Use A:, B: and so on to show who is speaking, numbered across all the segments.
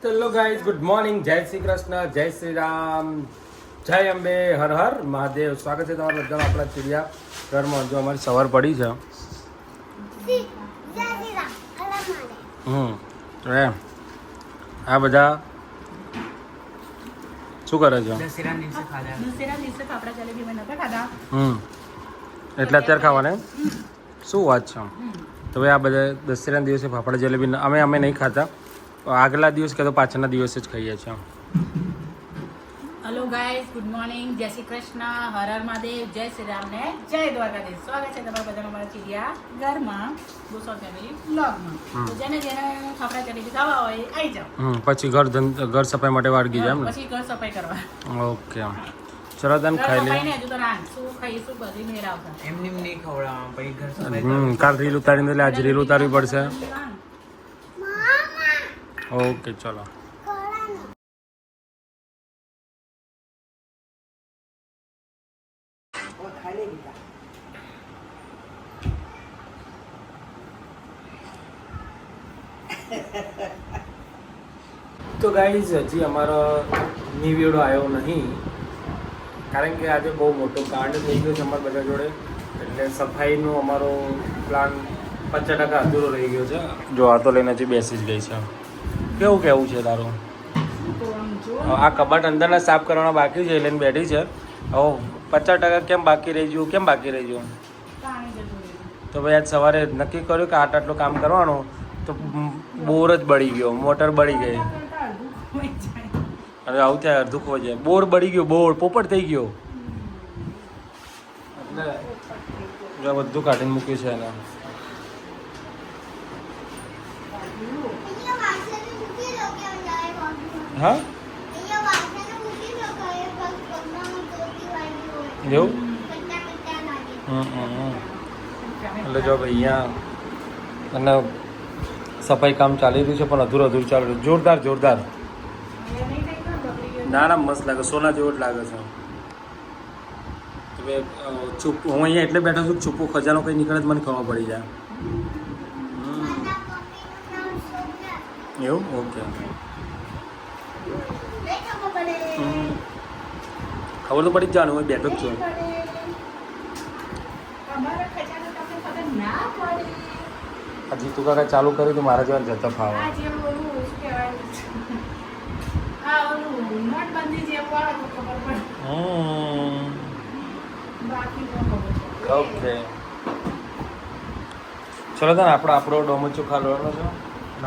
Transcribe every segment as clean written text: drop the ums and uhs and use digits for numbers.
A: Hello guys, good morning. જય શ્રી કૃષ્ણ, જય શ્રી રામ, જય અંબે, હર હર મહાદેવ. સ્વાગત છે તમારું બધાનું આપણા ચિડિયા ઘરમાં. જો અમારી સવાર પડી છે. તો એમ આ બધા શું કરે છે? એટલે અત્યારે ખાવાના એમ? શું વાત છે? તો ભાઈ આ બધા દશેરાના દિવસે ફાફડા જલેબી અમે નહીં ખાતા. આગલા દિવસ કે તો પાછળના દિવસે જ ખાઈએ છીએ.
B: હેલો ગાઈઝ, ગુડ મોર્નિંગ, જય શ્રી કૃષ્ણ, હર હર મહાદેવ, જય શ્રી રામ ને જય દ્વારકાધીશ. સ્વાગત છે તમારા બધાનું અમારા ચિડિયા ઘરમાં, ગોસોલ ફેમિલી વ્લોગમાં. તો જેને ફાફડા જલેબી ખાવા હોય આવી જાઓ.
A: પછી ઘર સફાઈ માટે વાળગી જાય એમ ને?
B: પછી ઘર સફાઈ કરવા.
A: ઓકે, ચલો તને ખાઈ લે.
B: હજુ તો રાંધ શું ખાઈશું બધી મેર આવતા.
C: એમની નહીં ખવડાવવા, પછી ઘર સફાઈ
A: કાલ રીલ ઉતારીને એટલે આજે રીલ ઉતારવી પડશે. ઓકે, ચલો. તો ગાઈઝ, હજી અમારો નિવેડો આવ્યો નહીં, કારણ કે આજે બહુ મોટો કાંડ થઈ ગયો છે અમારા બધા જોડે. એટલે સફાઈનો અમારો પ્લાન 50% અધૂરો રહી ગયો છે. જો આ તો લઈને હજી બેસી જ ગઈ છે. કેવું કેવું છે તારું? આ કબાટ અંદરના સાફ કરવાના બાકી છે, લઈને બેઠી છે. હવે 50% કેમ બાકી રહી ગયું? કેમ બાકી રહી ગયું? તો ભાઈ આજ સવારે નક્કી કર્યું કે આટલું કામ કરવાનું, તો બોર જ બળી ગયો, મોટર બળી ગઈ. અરે આવું થાય, અડધું ખોઈ જાય. બોર બળી ગયો, બોર પોપટ થઈ ગયો. એટલે બધું કાઢીને મૂક્યું છે એને. હા, એવું? એટલે જો ભાઈ અહીંયા અને સફાઈ કામ ચાલી રહ્યું છે, પણ અધૂરું ચાલી રહ્યું. જોરદાર જોરદાર. ના ના, મસ્ત લાગે, સોના જેવો જ લાગે છે. હવે ચૂપ હું અહીંયા એટલે બેઠો છું, છૂપો ખજાનો કંઈ નીકળે મને ખબર પડી જાય. એવું? ઓકે, ખબર તો પડી જ જવાનું. હું બેઠો જ છું. આ જીતુ કાકા ચાલુ કર્યું તો મારા જેવા જતા ફાવે. ઓકે, ચલો તને આપણો ડોમચો ખાવાનો છે.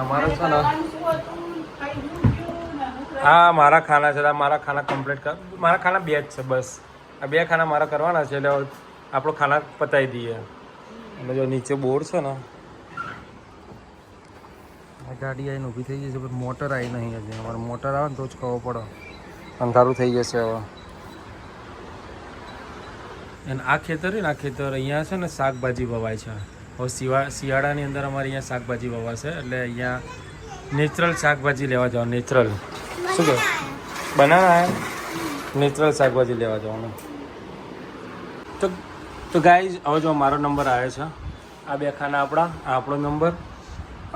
A: અમારો છે ને, હા મારા ખાના છે. મારા ખાના કમ્પ્લીટ કર. મારા ખાના 2 જ છે બસ. આ 2 ખાના મારા કરવાના છે, એટલે આપણો ખાના પતાવી દઈએ. અને જો નીચે બોર્ડ છે ને, આ ગાડી આવીને ઊભી થઈ જશે, પણ મોટર આવી નહીં હજી. અમારે મોટર આવે ને તો જ ખબર પડે. અંધારું થઈ જશે હવે. અને આ ખેતર ને, આ ખેતર અહીંયા છે ને શાકભાજી વવાય છે. હવે શિયાળાની અંદર અમારે અહીંયા શાકભાજી વવાશે, એટલે અહીંયા નેચરલ શાકભાજી લેવા જવાનું. નેચરલ શું કહે? બનાના નેચરલ શાકભાજી લેવા જવાનું. તો ગાઈઝ, હવે જો મારો નંબર આવ્યો છે. આ 2 ખાના આપણા, આ આપણો નંબર.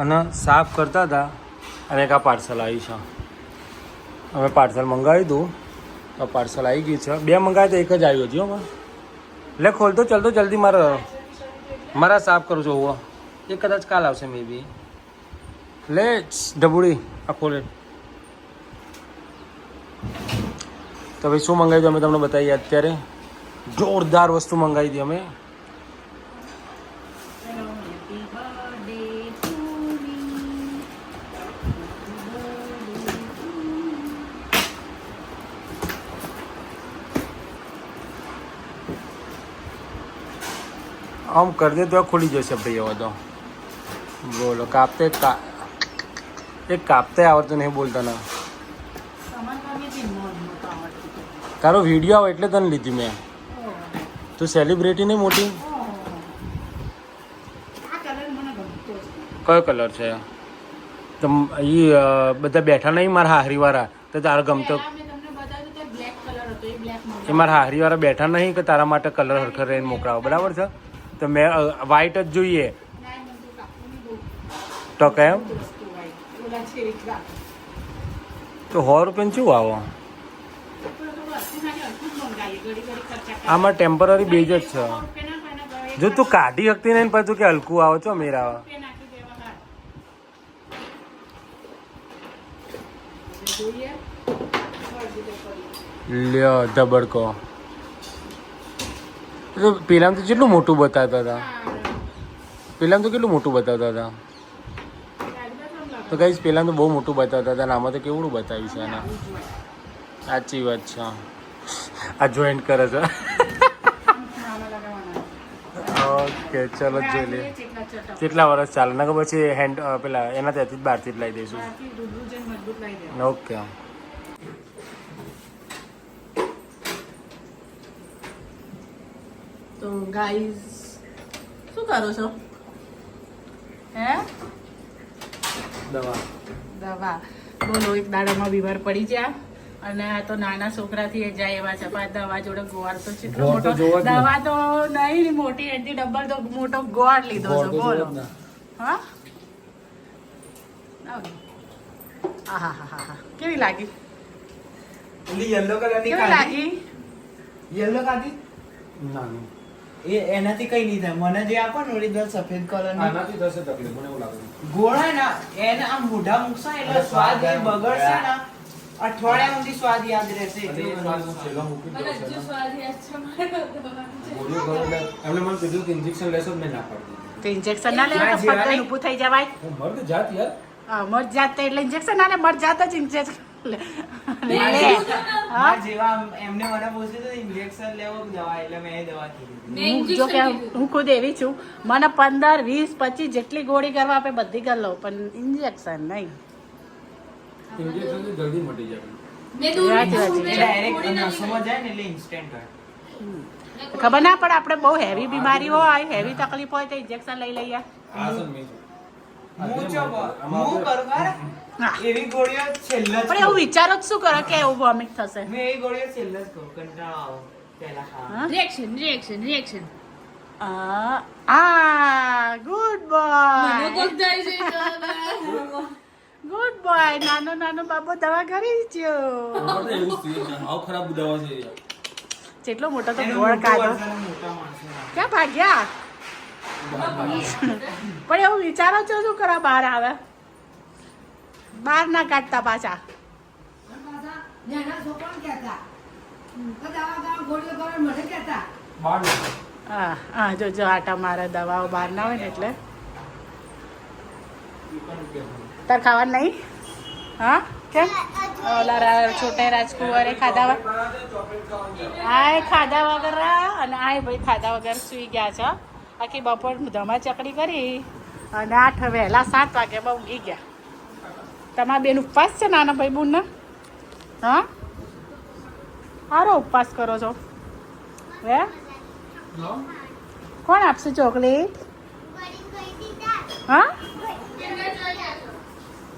A: અને સાફ કરતા હતા, અને એક આ પાર્સલ આવ્યું છે. અમે પાર્સલ મંગાવ્યું હતું, તો પાર્સલ આવી ગયું છે. 2 મંગાવ્યું તો 1 જ આવ્યું હજી. હો લે, ખોલતો ચાલતો જલ્દી. મારા સાફ કરું છું. હું એ કદાચ કાલ આવશે મે બી. લે ઢબુડી, આ ખોલે. તો ભાઈ શું મંગાવ્યું અમે તમને બતાવીએ. અત્યારે જોરદાર વસ્તુ મંગાવી હતી અમે. આમ કરી દે તો ખુલી જશે ભાઈ. હવે તો બોલો, કાપતે આવડતું નહીં બોલતા ના. તારો વિડીયો આવે એટલે તને લીધી મેં. તું સેલિબ્રિટી નહીં મોટી. કયો કલર છે? તો એ બધા બેઠા નહીં મારા હાહરીવાળા, તો તારો ગમતો એ મારા હાહરીવાળા બેઠા નહીં કે તારા માટે કલર હરખર રહીને મોકલાવો. બરાબર છે? તો મેં વ્હાઈટ જ જોઈએ. તો કેમ તો 100 રૂપિયાનું શું આવો? આમાં ટેમ્પરરી બેજ જ છે. જો તું કાઢી શકતી નહીં ને પછી કે હલકું આવો છો મેરા લ્યો ધબડકો. પેલા તો કેટલું મોટું બતાવતા હતા. પેલા તો કેટલું મોટું બતાવતા હતા. તો કઈ પેલા તો બહુ મોટું બતાવતા હતા. આમાં તો કેવડું બતાવ્યું છે એના. સાચી વાત છે. આ જોઈન્ટ કરે છે. ઓકે ચલો જોઈ લે કેટલા વર્ષ ચાલે ને પછી હેન્ડ પેલા એના ત્યાંથી જ બહારથી જ લાવી દઈશું. ઓકે
B: તો ગાઈઝ શું કરો છો? હે દવા બોલો. એક દાડામાં બીમાર પડી ગયા અને આ તો નાના છોકરાથી જાય એવા છે. પાછ દવા જોડે ગોળ તો કેટલો મોટો દવા તો નહીં મોટી એન્ટી ડબલ તો મોટો ગોળ લીધો છે. બોલો હા હા કેવી લાગી?
C: યલો કલર ની
B: કેવી લાગી?
C: યલો કાઢી
A: ના
C: એ એનાથી કઈ નહીં થાય. મને જે આપો ને ઓરિજિનલ સફેદ કલર ની
A: આનાથી થશે તકલીફ મને એવું લાગે.
C: ગોળા ને એને આમ મોઢા મૂકશે એટલે સ્વાદ એ બગડશે ને અઠવાડિયા સુધી સ્વાદ યાદ રહેશે.
A: એમને મને કીધું કે ઇન્જેક્શન લેશો મેં ના પાડી.
B: તો ઇન્જેક્શન ના લે તો પગ ઊભું થઈ જવાય.
A: હું મર્દ જાત યાર.
B: હા મર જાત એટલે ઇન્જેક્શન ના લે. મર જાત જ ઇન્જેક્શન લે.
C: હા જેવા એમને મને પૂછ્યું તો ઇન્જેક્શન લેવો કે દવા એટલે મેં એ દવા કીધી.
B: જો કે હું ખુદ એવી છું. મને 15, 20, 25 જેટલી ગોળી કરવા આપે બધી કરી લઉં પણ ઇન્જેક્શન નહીં.
A: ઇન્જેક્શન થી જલ્દી મટી જાય.
C: ડાયરેક્ટ નસોમાં જાય ને એટલે ઇન્સ્ટન્ટ હોય.
B: ખબર ના પડે આપણે બહુ હેવી બીમારી હોય હેવી તકલીફ હોય તો ઇન્જેક્શન લઈ લઈએ.
C: હું કરું એવી ગોળીઓ છેલ્લે જ
B: પણ એવું વિચારો જ શું કરો કે એવું વોમિટ થશે?
C: મેં એ ગોળીઓ છેલ્લે જ કહું કંટાળો આવો પહેલા ખાવા.
B: રિએક્શન ગુડ બોય નાનો બાબો દવા કરી ગયો.
A: ખરાબ દવા છે.
B: જેટલો મોટો તો ગોળ કાઢો ક્યાં ભાગ્યા. પણ એવું વિચારો છો શું કરવા બહાર આવે? બહાર ના કાઢતા પાછા. હા જો આટા મારે દવાઓ બહાર ના હોય ને એટલે. તાર ખાવાનું નહીં? હા કેમ? ઓલા છોટે રાજકુંવરે ખાધા આય ખાધા વગર અને આય ભાઈ ખાધા વગર સુઈ ગયા છે. આખી બપોર ધમા ચકડી કરી અને 8 વહેલા 7 વાગે બહુ ઊંઘી ગયા. તમારા બેન ઉપવાસ છે નાના ભાઈ બુન ને? હા સારો ઉપવાસ કરો છો. હે કોણ આપશે ચોકલેટ? હા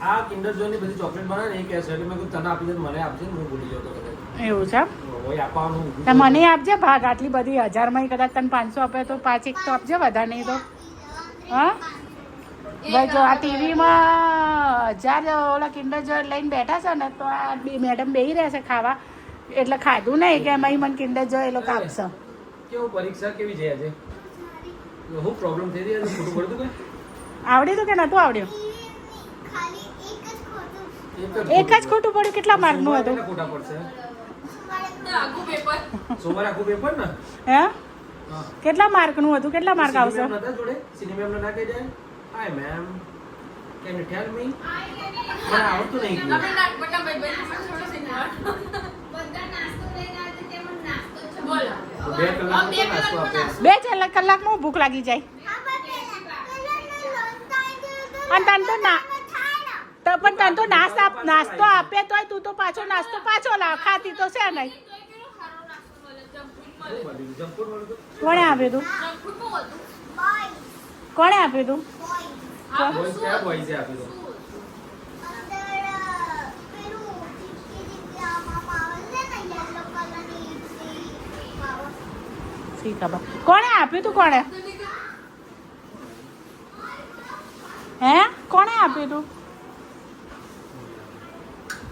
A: આ કિન્ડર જોય ની બધી ચોકલેટ બનાવે ને એ કહે છે એટલે મેં તને આપી દે મને આપજે હું ભૂલી જતો કદાચ.
B: એવું છે
A: ઓય આપવાનું
B: તો મને આપજે ભાગ. આટલી બધી 1000 માં કદાચ તને 500 આપે તો 5 એક તો આપજે વધારે નહીં તો. હા ભાઈ જો આ ટીવીમાં 1000 ઓલા કિન્ડર જોય લઈને બેઠા છે ને તો આ મેડમ બેહી રહેશે ખાવા એટલે ખાધું નહીં કે એમાં મને કિન્ડર જોય એ લોકો આપશે.
A: કેવું પરીક્ષા કેવી છે આજે? હું પ્રોબ્લેમ થઈ રહી છે ખોટું પડતું કે
B: આવડ્યું તો કે નતું આવડ્યું? એક જ ખોટું પડ્યું. કેટલા માર્કનું હતું?
A: ખોટા પડશે સોમવારે આખું પેપર ને.
B: હે કેટલા માર્કનું હતું? કેટલા માર્ક આવશે?
A: જોડે સિનેમા એમને ના કહી જાય હાય મેમ કેન યુ ટેલ મી મને આવડતું નહીં.
B: બે કલાકમાં ભૂખ લાગી જાય. અને તને તો ના તો પણ તને તો નાસ્તો આપે તોય તું તો પાછો નાસ્તો લાવ. ખાતી તો છે નહીં. કોણે આપ્યું તું? કોણે આપ્યું તું? કોણે આપ્યું તું? કોણે? હે કોણે આપ્યું તું?